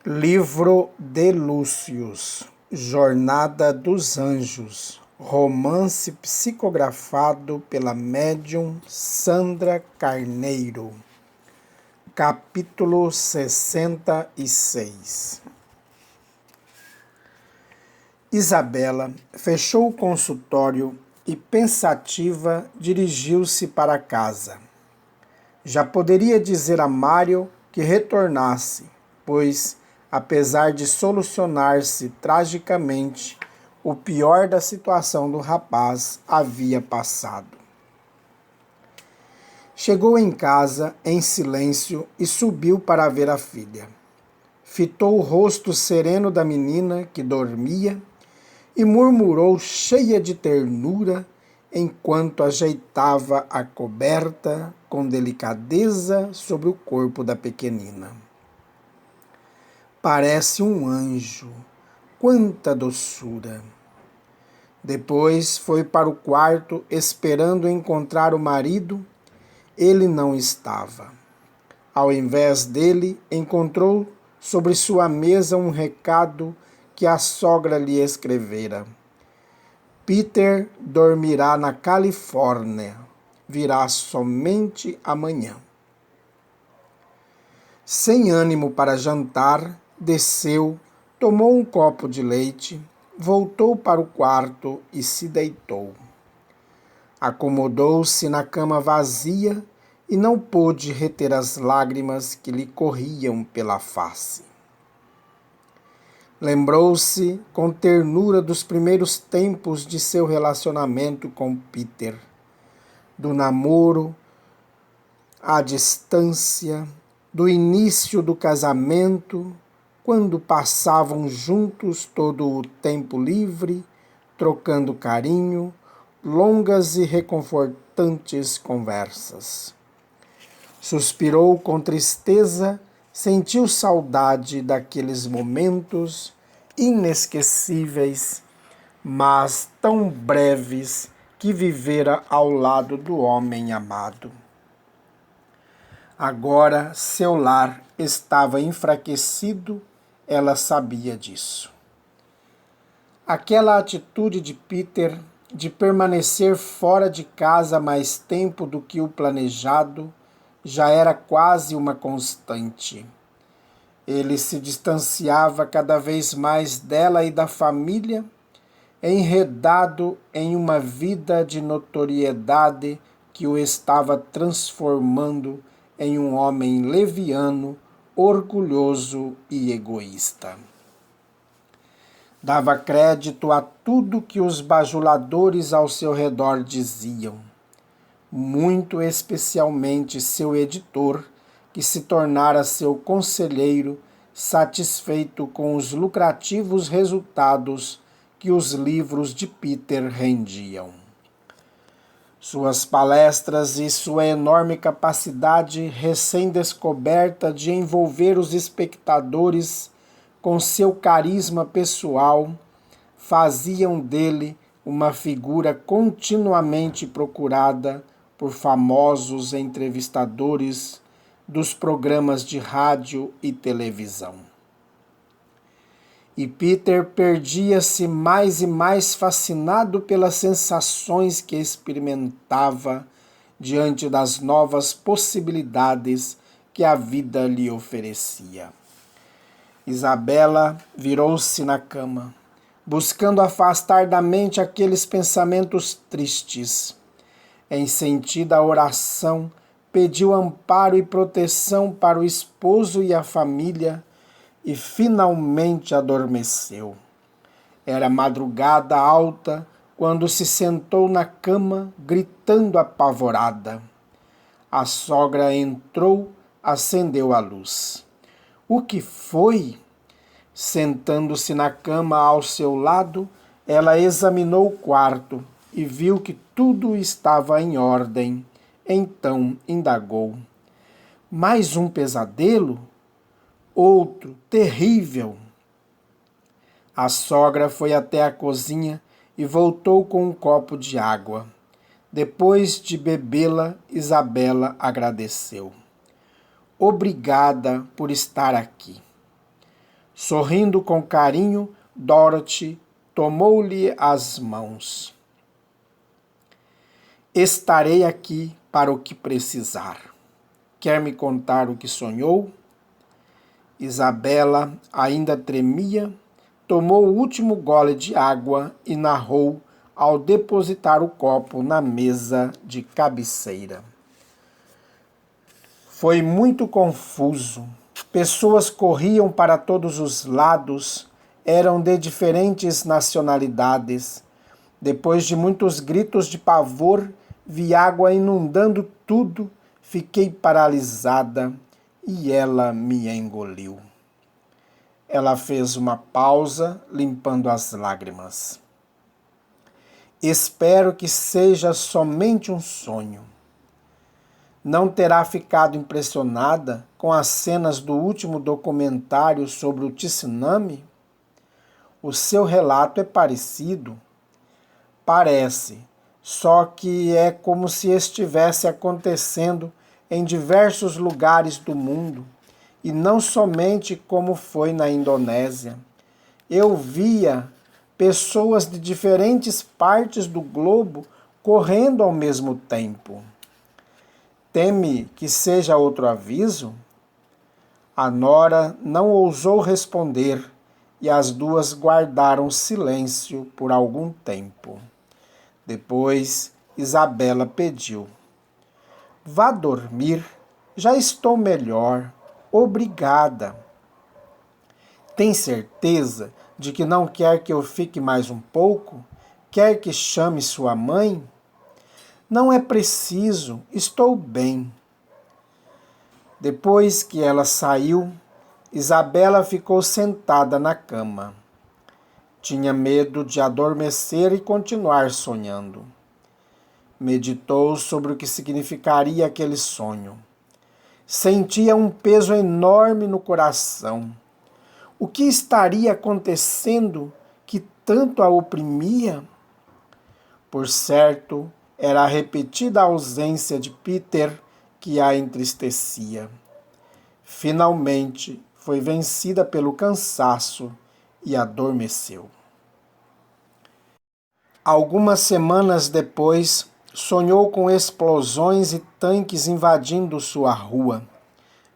Livro de Lúcius, Jornada dos Anjos, romance psicografado pela médium Sandra Carneiro, capítulo 66. Isabela fechou o consultório e, pensativa, dirigiu-se para casa. Já poderia dizer a Mário que retornasse, pois, apesar de solucionar-se tragicamente, o pior da situação do rapaz havia passado. Chegou em casa em silêncio e subiu para ver a filha. Fitou o rosto sereno da menina que dormia e murmurou cheia de ternura enquanto ajeitava a coberta com delicadeza sobre o corpo da pequenina. Parece um anjo, quanta doçura! Depois foi para o quarto esperando encontrar o marido. Ele não estava. Ao invés dele, encontrou sobre sua mesa um recado que a sogra lhe escrevera. Peter dormirá na Califórnia. Virá somente amanhã. Sem ânimo para jantar, desceu, tomou um copo de leite, voltou para o quarto e se deitou. Acomodou-se na cama vazia e não pôde reter as lágrimas que lhe corriam pela face. Lembrou-se com ternura dos primeiros tempos de seu relacionamento com Peter, do namoro, à distância, do início do casamento, quando passavam juntos todo o tempo livre, trocando carinho, longas e reconfortantes conversas. Suspirou com tristeza, sentiu saudade daqueles momentos inesquecíveis, mas tão breves que vivera ao lado do homem amado. Agora seu lar estava enfraquecido, ela sabia disso. Aquela atitude de Peter de permanecer fora de casa mais tempo do que o planejado já era quase uma constante. Ele se distanciava cada vez mais dela e da família, enredado em uma vida de notoriedade que o estava transformando em um homem leviano, orgulhoso e egoísta. Dava crédito a tudo que os bajuladores ao seu redor diziam, muito especialmente seu editor, que se tornara seu conselheiro, satisfeito com os lucrativos resultados que os livros de Peter rendiam. Suas palestras e sua enorme capacidade recém-descoberta de envolver os espectadores com seu carisma pessoal faziam dele uma figura continuamente procurada por famosos entrevistadores dos programas de rádio e televisão. E Peter perdia-se mais e mais fascinado pelas sensações que experimentava diante das novas possibilidades que a vida lhe oferecia. Isabela virou-se na cama, buscando afastar da mente aqueles pensamentos tristes. Em sentida oração, pediu amparo e proteção para o esposo e a família, e finalmente adormeceu. Era madrugada alta quando se sentou na cama, gritando apavorada. A sogra entrou, acendeu a luz. O que foi? Sentando-se na cama ao seu lado, ela examinou o quarto e viu que tudo estava em ordem. Então indagou. Mais um pesadelo? Outro, terrível. A sogra foi até a cozinha e voltou com um copo de água. Depois de bebê-la, Isabela agradeceu. Obrigada por estar aqui. Sorrindo com carinho, Dorothy tomou-lhe as mãos. Estarei aqui para o que precisar. Quer me contar o que sonhou? Isabela ainda tremia, tomou o último gole de água e narrou ao depositar o copo na mesa de cabeceira. Foi muito confuso. Pessoas corriam para todos os lados, eram de diferentes nacionalidades. Depois de muitos gritos de pavor, vi água inundando tudo, fiquei paralisada e ela me engoliu. Ela fez uma pausa, limpando as lágrimas. Espero que seja somente um sonho. Não terá ficado impressionada com as cenas do último documentário sobre o tsunami? O seu relato é parecido. Parece, só que é como se estivesse acontecendo em diversos lugares do mundo, e não somente como foi na Indonésia. Eu via pessoas de diferentes partes do globo correndo ao mesmo tempo. Teme que seja outro aviso? A nora não ousou responder e as duas guardaram silêncio por algum tempo. Depois, Isabela pediu: vá dormir, já estou melhor, obrigada. Tem certeza de que não quer que eu fique mais um pouco? Quer que chame sua mãe? Não é preciso, estou bem. Depois que ela saiu, Isabela ficou sentada na cama. Tinha medo de adormecer e continuar sonhando. Meditou sobre o que significaria aquele sonho. Sentia um peso enorme no coração. O que estaria acontecendo que tanto a oprimia? Por certo, era a repetida ausência de Peter que a entristecia. Finalmente, foi vencida pelo cansaço e adormeceu. Algumas semanas depois, sonhou com explosões e tanques invadindo sua rua.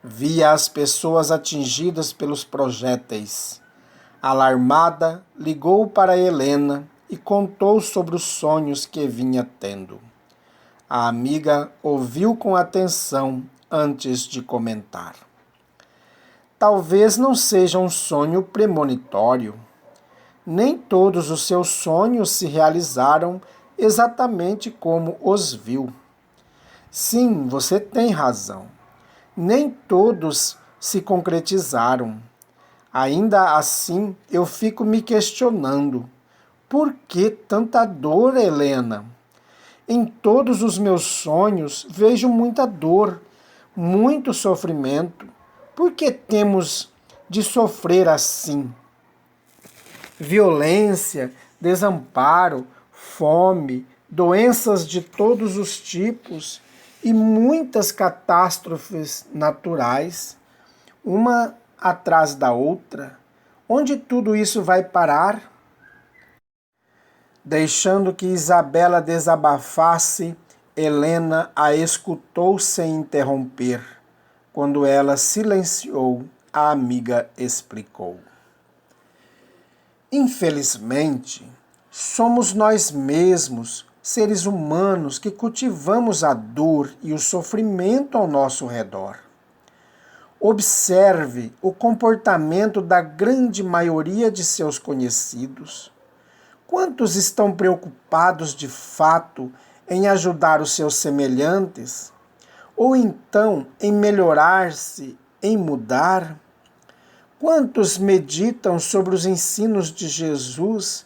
Via as pessoas atingidas pelos projéteis. Alarmada, ligou para Helena e contou sobre os sonhos que vinha tendo. A amiga ouviu com atenção antes de comentar. Talvez não seja um sonho premonitório. Nem todos os seus sonhos se realizaram exatamente como os viu. Sim, você tem razão. Nem todos se concretizaram. Ainda assim, eu fico me questionando. Por que tanta dor, Helena? Em todos os meus sonhos vejo muita dor, muito sofrimento. Por que temos de sofrer assim? Violência, desamparo, fome, doenças de todos os tipos e muitas catástrofes naturais, uma atrás da outra. Onde tudo isso vai parar? Deixando que Isabela desabafasse, Helena a escutou sem interromper. Quando ela silenciou, a amiga explicou. Infelizmente, somos nós mesmos, seres humanos, que cultivamos a dor e o sofrimento ao nosso redor. Observe o comportamento da grande maioria de seus conhecidos. Quantos estão preocupados de fato em ajudar os seus semelhantes? Ou então em melhorar-se, em mudar? Quantos meditam sobre os ensinos de Jesus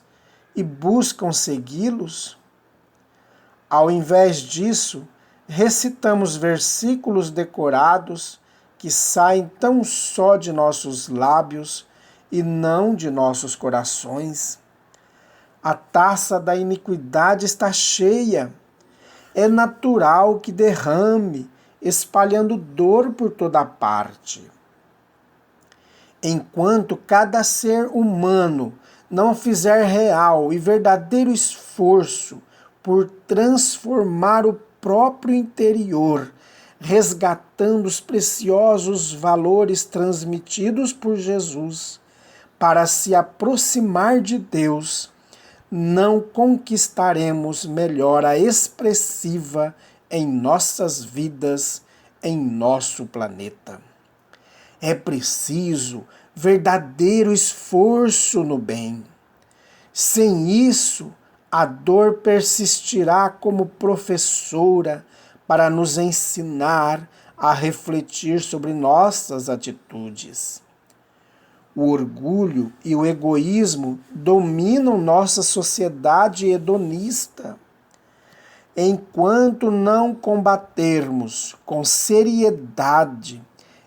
e buscam segui-los? Ao invés disso, recitamos versículos decorados que saem tão só de nossos lábios e não de nossos corações. A taça da iniquidade está cheia. É natural que derrame, espalhando dor por toda parte. Enquanto cada ser humano não fizer real e verdadeiro esforço por transformar o próprio interior, resgatando os preciosos valores transmitidos por Jesus, para se aproximar de Deus, não conquistaremos melhora expressiva em nossas vidas, em nosso planeta. É preciso verdadeiro esforço no bem. Sem isso, a dor persistirá como professora para nos ensinar a refletir sobre nossas atitudes. O orgulho e o egoísmo dominam nossa sociedade hedonista. Enquanto não combatermos com seriedade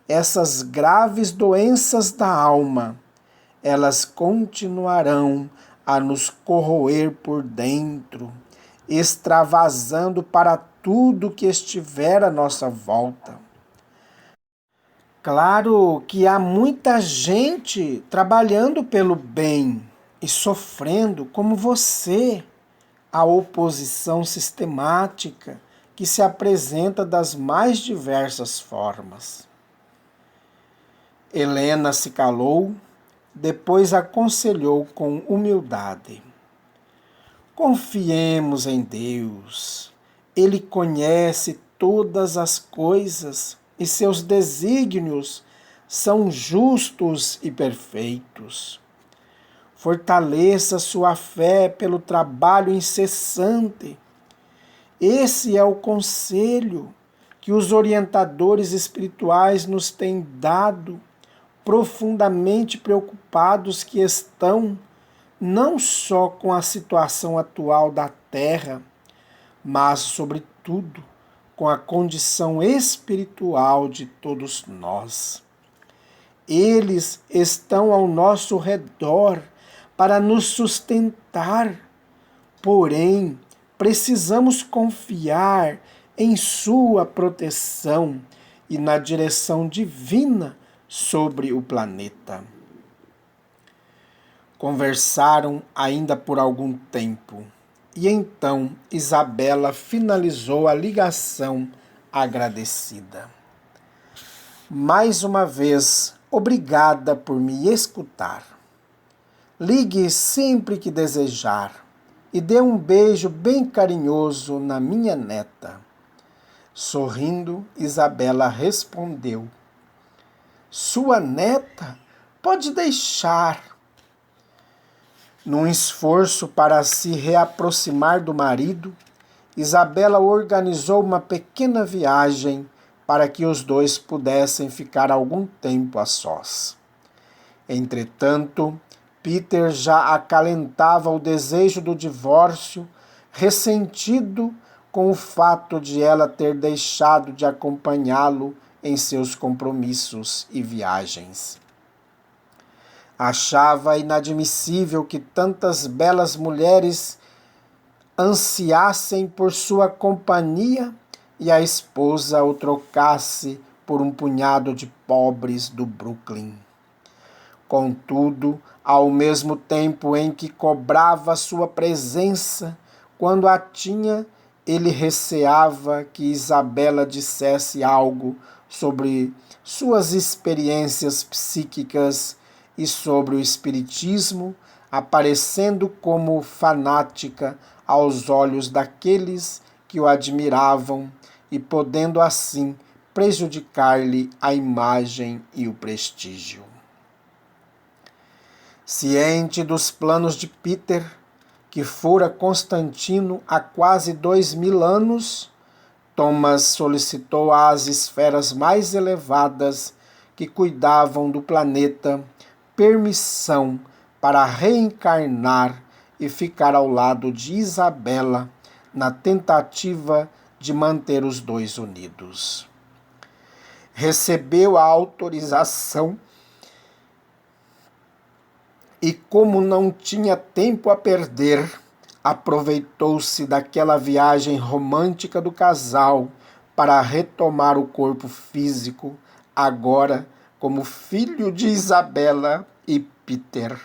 essas graves doenças da alma, elas continuarão a nos corroer por dentro, extravasando para tudo que estiver à nossa volta. Claro que há muita gente trabalhando pelo bem e sofrendo, como você, a oposição sistemática que se apresenta das mais diversas formas. Helena se calou, depois aconselhou com humildade. Confiemos em Deus. Ele conhece todas as coisas e seus desígnios são justos e perfeitos. Fortaleça sua fé pelo trabalho incessante. Esse é o conselho que os orientadores espirituais nos têm dado, profundamente preocupados que estão não só com a situação atual da Terra, mas, sobretudo, com a condição espiritual de todos nós. Eles estão ao nosso redor para nos sustentar, porém, precisamos confiar em sua proteção e na direção divina sobre o planeta. Conversaram ainda por algum tempo e então Isabela finalizou a ligação agradecida. Mais uma vez, obrigada por me escutar. Ligue sempre que desejar e dê um beijo bem carinhoso na minha neta. Sorrindo, Isabela respondeu: Sua neta? Pode deixar. Num esforço para se reaproximar do marido, Isabela organizou uma pequena viagem para que os dois pudessem ficar algum tempo a sós. Entretanto, Peter já acalentava o desejo do divórcio, ressentido com o fato de ela ter deixado de acompanhá-lo em seus compromissos e viagens. Achava inadmissível que tantas belas mulheres ansiassem por sua companhia e a esposa o trocasse por um punhado de pobres do Brooklyn. Contudo, ao mesmo tempo em que cobrava sua presença, quando a tinha, ele receava que Isabela dissesse algo sobre suas experiências psíquicas e sobre o espiritismo, aparecendo como fanática aos olhos daqueles que o admiravam e podendo assim prejudicar-lhe a imagem e o prestígio. Ciente dos planos de Peter, que fora Constantino há quase 2000 anos, Thomas solicitou às esferas mais elevadas que cuidavam do planeta permissão para reencarnar e ficar ao lado de Isabela na tentativa de manter os dois unidos. Recebeu a autorização e, como não tinha tempo a perder, aproveitou-se daquela viagem romântica do casal para retomar o corpo físico, agora como filho de Isabela e Peter.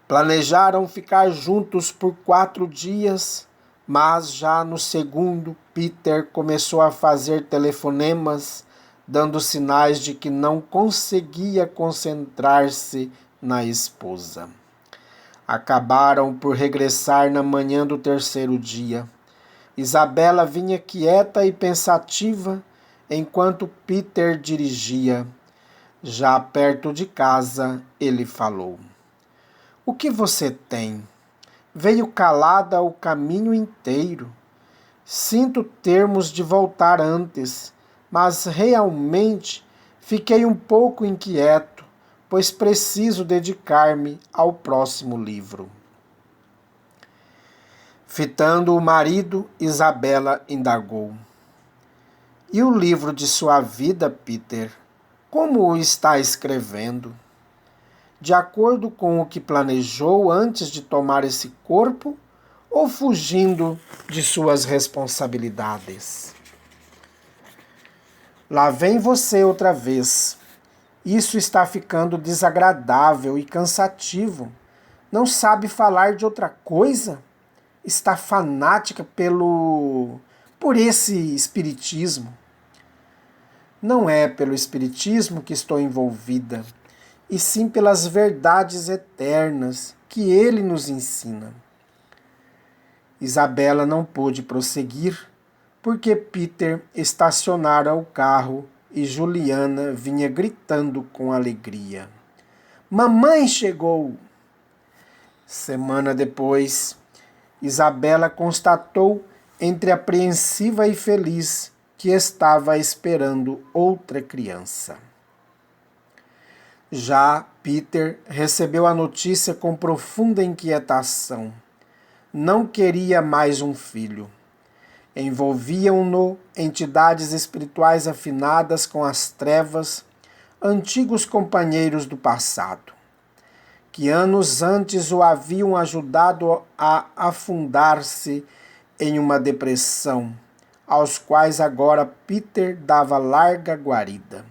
Planejaram ficar juntos por 4 dias, mas já no segundo, Peter começou a fazer telefonemas, dando sinais de que não conseguia concentrar-se na esposa. Acabaram por regressar na manhã do terceiro dia. Isabela vinha quieta e pensativa, enquanto Peter dirigia. Já perto de casa, ele falou: "O que você tem? Veio calada o caminho inteiro. Sinto termos de voltar antes, mas realmente fiquei um pouco inquieto, pois preciso dedicar-me ao próximo livro." Fitando o marido, Isabela indagou: "E o livro de sua vida, Peter? Como o está escrevendo? De acordo com o que planejou antes de tomar esse corpo ou fugindo de suas responsabilidades?" "Lá vem você outra vez. Isso está ficando desagradável e cansativo. Não sabe falar de outra coisa? Está fanática por esse espiritismo." "Não é pelo espiritismo que estou envolvida, e sim pelas verdades eternas que ele nos ensina." Isabela não pôde prosseguir, porque Peter estacionara o carro e Juliana vinha gritando com alegria: "Mamãe chegou!" Semana depois, Isabela constatou, entre apreensiva e feliz, que estava esperando outra criança. Já Peter recebeu a notícia com profunda inquietação. Não queria mais um filho. Envolviam-no entidades espirituais afinadas com as trevas, antigos companheiros do passado, que anos antes o haviam ajudado a afundar-se em uma depressão, aos quais agora Peter dava larga guarida.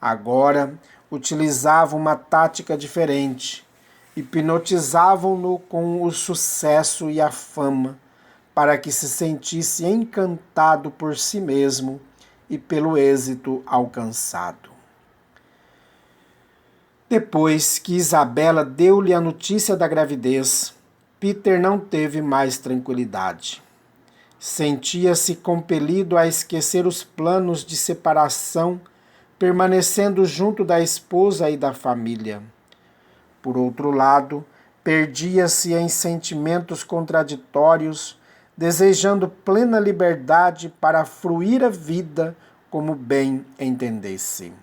Agora utilizavam uma tática diferente, hipnotizavam-no com o sucesso e a fama, para que se sentisse encantado por si mesmo e pelo êxito alcançado. Depois que Isabela deu-lhe a notícia da gravidez, Peter não teve mais tranquilidade. Sentia-se compelido a esquecer os planos de separação, permanecendo junto da esposa e da família. Por outro lado, perdia-se em sentimentos contraditórios, desejando plena liberdade para fruir a vida como bem entendesse.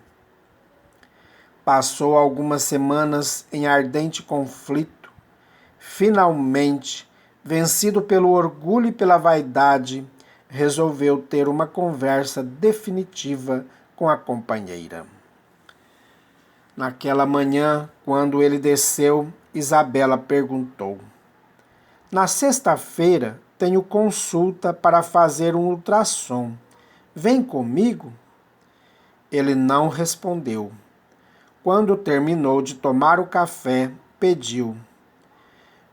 Passou algumas semanas em ardente conflito. Finalmente, vencido pelo orgulho e pela vaidade, resolveu ter uma conversa definitiva com a companheira. Naquela manhã, quando ele desceu, Isabela perguntou: "Na sexta-feira tenho consulta para fazer um ultrassom. Vem comigo?" Ele não respondeu. Quando terminou de tomar o café, pediu: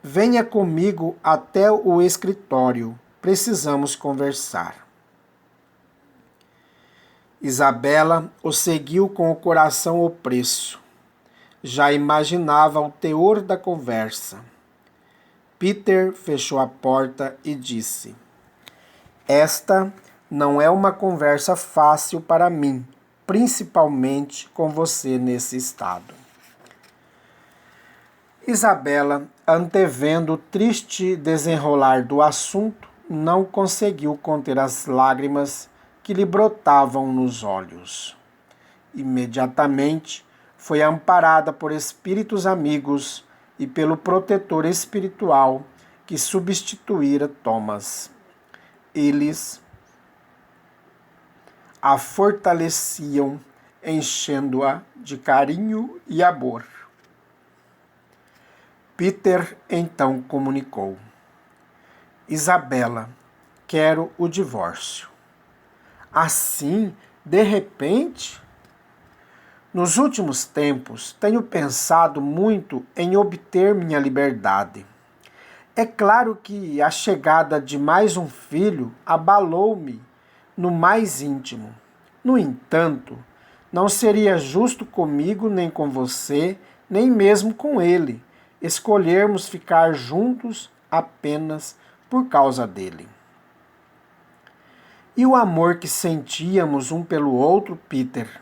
"Venha comigo até o escritório. Precisamos conversar." Isabela o seguiu com o coração opresso. Já imaginava o teor da conversa. Peter fechou a porta e disse: "Esta não é uma conversa fácil para mim, principalmente com você nesse estado." Isabela, antevendo o triste desenrolar do assunto, não conseguiu conter as lágrimas que lhe brotavam nos olhos. Imediatamente foi amparada por espíritos amigos e pelo protetor espiritual que substituíra Thomas. Eles a fortaleciam, enchendo-a de carinho e amor. Peter então comunicou: "Isabela, quero o divórcio." "Assim, De repente, nos últimos tempos, tenho pensado muito em obter minha liberdade. É claro que a chegada de mais um filho abalou-me no mais íntimo. No entanto, não seria justo comigo, nem com você, nem mesmo com ele, escolhermos ficar juntos apenas por causa dele. E o amor que sentíamos um pelo outro, Peter?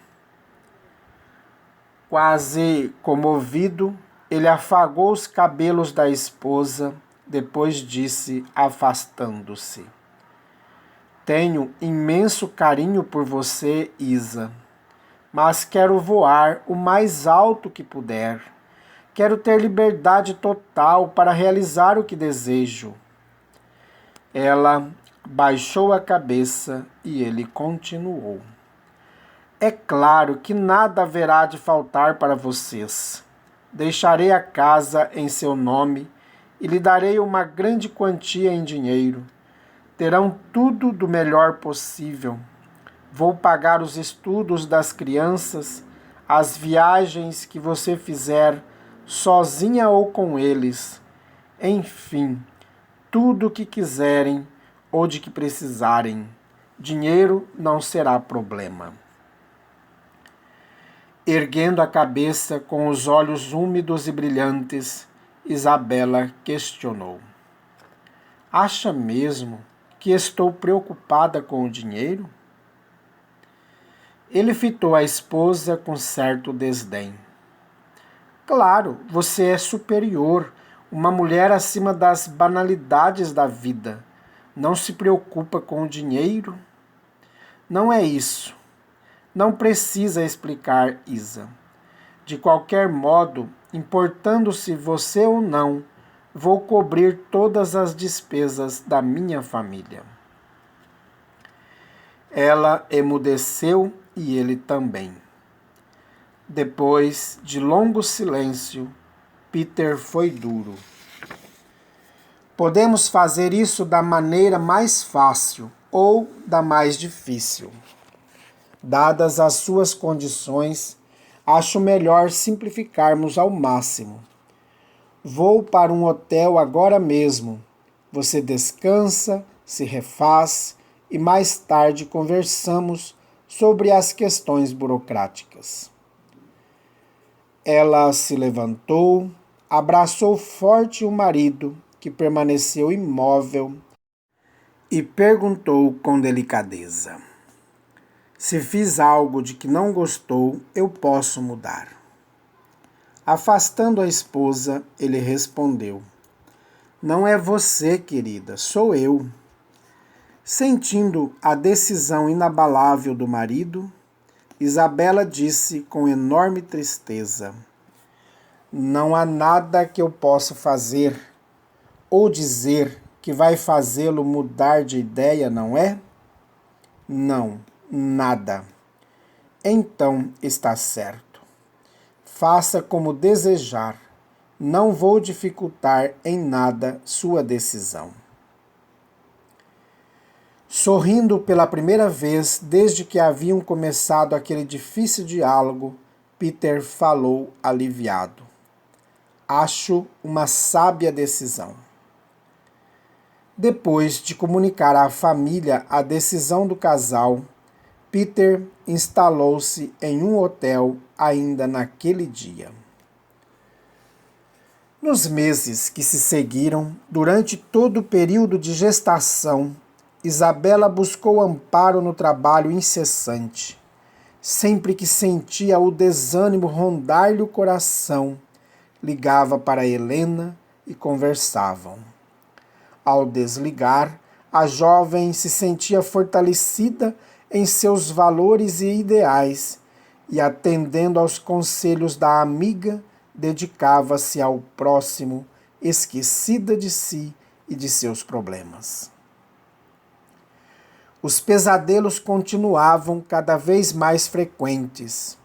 Quase comovido, ele afagou os cabelos da esposa, depois disse, afastando-se: Tenho imenso carinho por você, Isa, mas quero voar o mais alto que puder. Quero ter liberdade total para realizar o que desejo. Ela baixou a cabeça e ele continuou: É claro que nada haverá de faltar para vocês. Deixarei a casa em seu nome e lhe darei uma grande quantia em dinheiro. Terão tudo do melhor possível. Vou pagar os estudos das crianças, as viagens que você fizer, sozinha ou com eles. Enfim, tudo o que quiserem ou de que precisarem. Dinheiro não será problema. Erguendo a cabeça com os olhos úmidos e brilhantes, Isabela questionou: Acha mesmo que estou preocupada com o dinheiro? Ele fitou a esposa com certo desdém. Claro, você é superior, uma mulher acima das banalidades da vida. Não se preocupa com o dinheiro? Não é isso. Não precisa explicar, Isa. De qualquer modo, importando-se você ou não, vou cobrir todas as despesas da minha família. Ela emudeceu e ele também. Depois de longo silêncio, Peter foi duro. Podemos fazer isso da maneira mais fácil ou da mais difícil. Dadas as suas condições, acho melhor simplificarmos ao máximo. Vou para um hotel agora mesmo. Você descansa, se refaz e mais tarde conversamos sobre as questões burocráticas. Ela se levantou, abraçou forte o marido, que permaneceu imóvel, e perguntou com delicadeza: Se fiz algo de que não gostou, eu posso mudar. Afastando a esposa, ele respondeu: Não é você, querida, sou eu. Sentindo a decisão inabalável do marido, Isabela disse com enorme tristeza: Não há nada que eu possa fazer ou dizer que vai fazê-lo mudar de ideia, não é? Não, nada. Então está certo. Faça como desejar. Não vou dificultar em nada sua decisão. Sorrindo pela primeira vez desde que haviam começado aquele difícil diálogo, Peter falou aliviado: Acho uma sábia decisão. Depois de comunicar à família a decisão do casal, Peter instalou-se em um hotel ainda naquele dia. Nos meses que se seguiram, durante todo o período de gestação, Isabela buscou amparo no trabalho incessante. Sempre que sentia o desânimo rondar-lhe o coração, ligava para Helena e conversavam. Ao desligar, a jovem se sentia fortalecida em seus valores e ideais e, atendendo aos conselhos da amiga, dedicava-se ao próximo, esquecida de si e de seus problemas. Os pesadelos continuavam cada vez mais frequentes.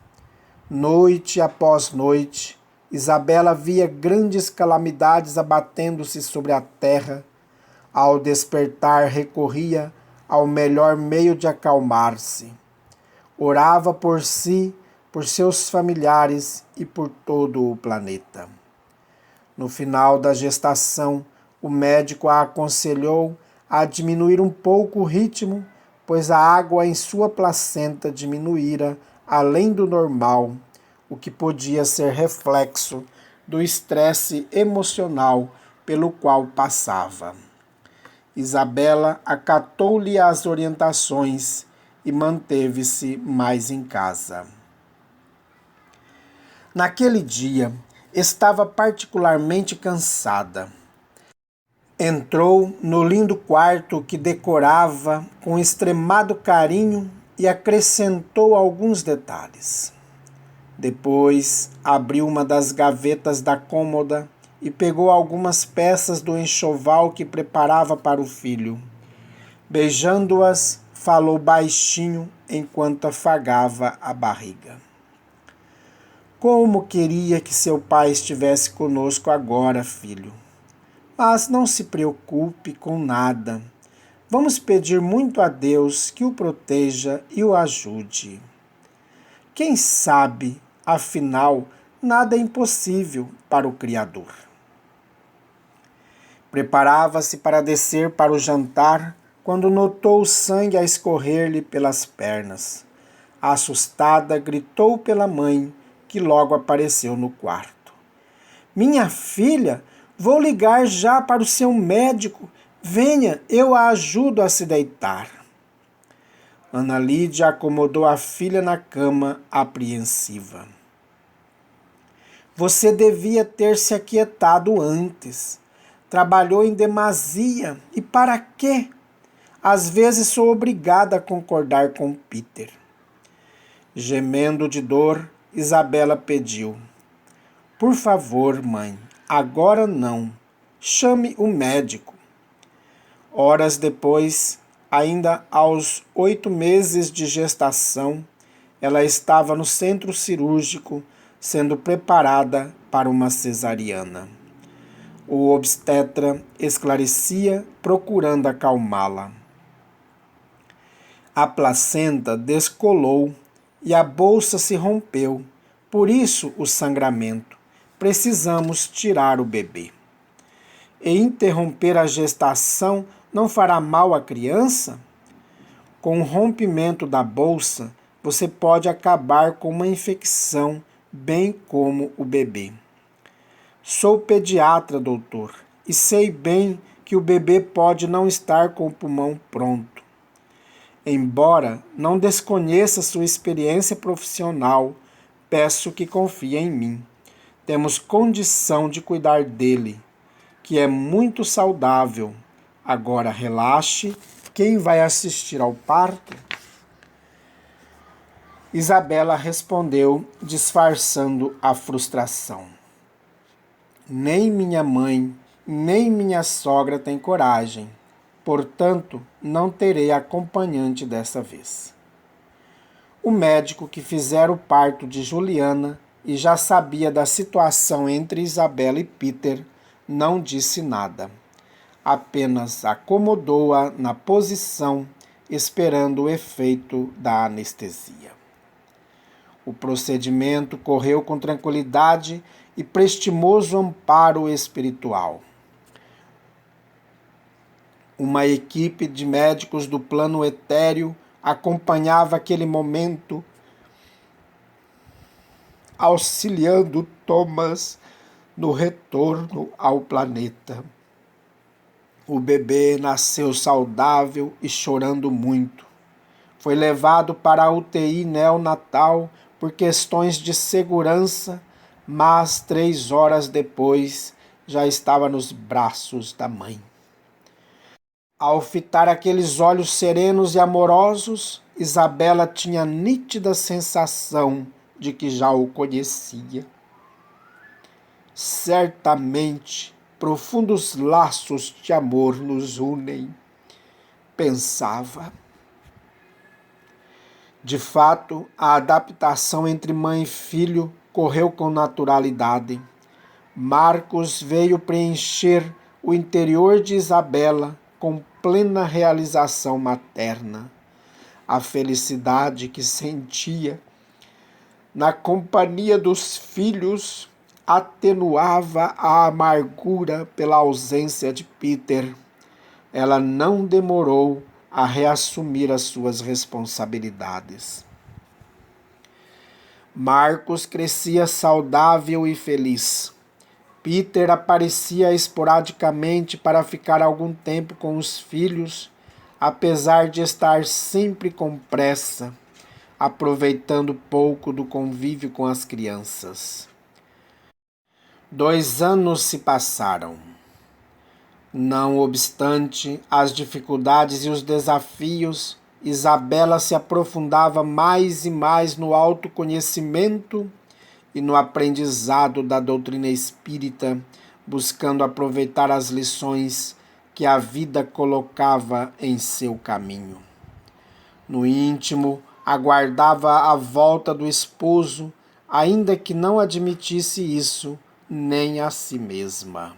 Noite após noite, Isabela via grandes calamidades abatendo-se sobre a terra. Ao despertar, recorria ao melhor meio de acalmar-se: Orava por si, por seus familiares e por todo o planeta. No final da gestação, o médico a aconselhou a diminuir um pouco o ritmo, pois a água em sua placenta diminuíra além do normal, o que podia ser reflexo do estresse emocional pelo qual passava. Isabela acatou-lhe as orientações e manteve-se mais em casa. Naquele dia, estava particularmente cansada. Entrou no lindo quarto que decorava com extremado carinho e acrescentou alguns detalhes. Depois, abriu uma das gavetas da cômoda e pegou algumas peças do enxoval que preparava para o filho. Beijando-as, falou baixinho enquanto afagava a barriga. Como queria que seu pai estivesse conosco agora, filho. Mas não se preocupe com nada. Vamos pedir muito a Deus que o proteja e o ajude. Quem sabe, afinal, nada é impossível para o Criador. Preparava-se para descer para o jantar quando notou o sangue a escorrer-lhe pelas pernas. Assustada, gritou pela mãe, que logo apareceu no quarto. Minha filha, vou ligar já para o seu médico. Venha, eu a ajudo a se deitar. Ana Lídia acomodou a filha na cama, apreensiva. Você devia ter se aquietado antes. Trabalhou em demasia. E para quê? Às vezes sou obrigada a concordar com Peter. Gemendo de dor, Isabela pediu. Por favor, mãe, agora não. Chame o médico. Horas depois, ainda aos 8 meses de gestação, ela estava no centro cirúrgico, sendo preparada para uma cesariana. O obstetra esclarecia, procurando acalmá-la. A placenta descolou e a bolsa se rompeu, por isso o sangramento. Precisamos tirar o bebê. E interromper a gestação não fará mal à criança? Com o rompimento da bolsa, você pode acabar com uma infecção, bem como o bebê. Sou pediatra, doutor, e sei bem que o bebê pode não estar com o pulmão pronto. Embora não desconheça sua experiência profissional, peço que confie em mim. Temos condição de cuidar dele, que é muito saudável. Agora relaxe. Quem vai assistir ao parto? Isabela respondeu, disfarçando a frustração. Nem minha mãe, nem minha sogra têm coragem. Portanto, não terei acompanhante dessa vez. O médico que fizera o parto de Juliana e já sabia da situação entre Isabela e Peter, não disse nada. Apenas acomodou-a na posição, esperando o efeito da anestesia. O procedimento correu com tranquilidade e prestimoso amparo espiritual. Uma equipe de médicos do plano etéreo acompanhava aquele momento, auxiliando Thomas no retorno ao planeta. O bebê nasceu saudável e chorando muito. Foi levado para a UTI neonatal por questões de segurança, mas 3 horas depois já estava nos braços da mãe. Ao fitar aqueles olhos serenos e amorosos, Isabela tinha a nítida sensação de que já o conhecia. Certamente, profundos laços de amor nos unem, pensava. De fato, a adaptação entre mãe e filho correu com naturalidade. Marcos veio preencher o interior de Isabela com plena realização materna. A felicidade que sentia na companhia dos filhos atenuava a amargura pela ausência de Peter. Ela não demorou a reassumir as suas responsabilidades. Marcos crescia saudável e feliz. Peter aparecia esporadicamente para ficar algum tempo com os filhos, apesar de estar sempre com pressa, aproveitando pouco do convívio com as crianças. 2 anos se passaram. Não obstante as dificuldades e os desafios, Isabela se aprofundava mais e mais no autoconhecimento e no aprendizado da doutrina espírita, buscando aproveitar as lições que a vida colocava em seu caminho. No íntimo, aguardava a volta do esposo, ainda que não admitisse isso nem a si mesma.